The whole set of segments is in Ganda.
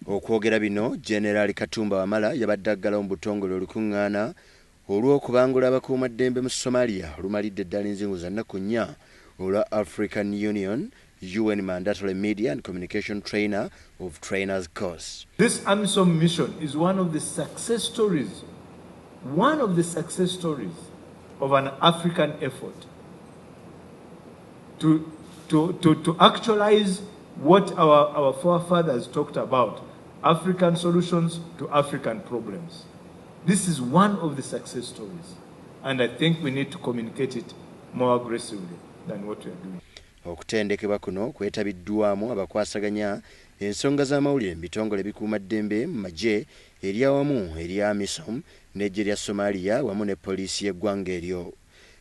Okwogera bino, General Katumba Wamala yabadde aggala mu butongole olukuŋŋaana olw'okubangula abakuumaddembe mu Somalia lumalidde eddala enzinguza nnaku nnya olwa African Union UN Mandatory Media and Communication Trainer of Trainers course. This AMISOM mission is one of the success stories of an African effort to actualize what our forefathers talked about, African solutions to African problems. This is one of the success stories, and I think we need to communicate it more aggressively than what we are doing. Okutendekebwa kuno kwetabiddwamu abakwasaganya ensonga z'amawulire mu bitongole bikuumaddembe mu magye eryawamu erya AMISOM n'eggye lya Somalia wamu ne poliisi y'eggwanga eryo.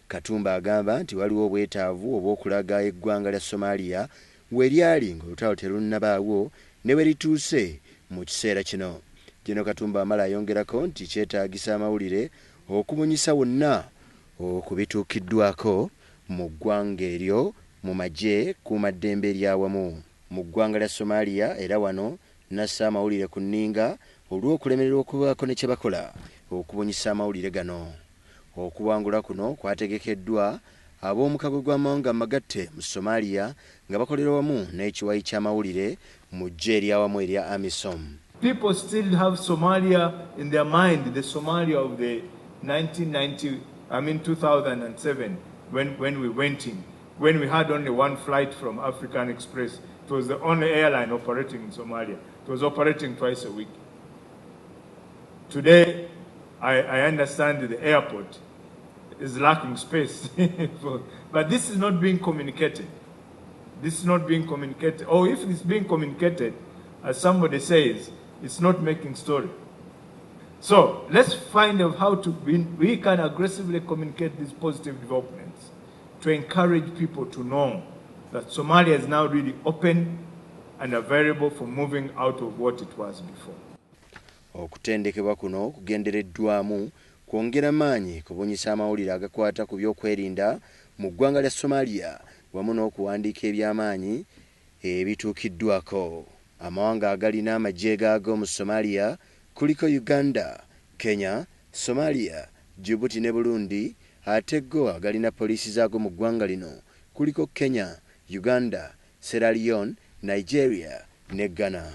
Katumba agamba nti waliwo obwetaavu obw'okulaga eggwanga lya Somalia we lyali ng'olutalo terunnabaawo ne we lituuse mu kiseera kino. Jeno Katumba Wamala ayongerako nti kyetaagisa amawulire okubunyisa wonna okubituukiddwako mu ggwanga eryo mu magye kuumaddembe eryawamu mu ggwanga lya Somalia era wano nassa amawulire ku nninga olw'okulemererwa okubaako ne kye bakola okubunyisa amawulire gano. Okuwangula kuno kwategekeddwa ab'omukago gw'amawanga amagatte mu Somalia nga bakolera wamu n'ekiwayi ky'amawulire mu ggye eryawamu erya AMISOM. People still have Somalia in their mind, the Somalia of the 2007 when we went in, when we had only one flight from African Express. It was the only airline operating in Somalia. It was operating twice a week. Today, I understand that the airport is lacking space, but this is not being communicated. This is not being communicated, or if it's being communicated, as somebody says, it's not making story. So let's find out how we can aggressively communicate these positive developments to encourage people to know that Somalia is now really open and available for moving out of what it was before. Okutendekebwa kuno kugendereddwamu kwongera maanyi kubunyisa amawulire agakwata ku by'okwerinda mu ggwanga lya Somalia wamu n'okuwandiika eby'amaanyi ebituukiddwako. Amawanga agalina amagye gaago mu Somalia kuliko Uganda, Kenya, Somalia, Djibouti ne Burundi, ate go agalina poliisi zaago mu ggwanga lino kuliko Kenya, Uganda, Sierra Leone, Nigeria ne Ghana.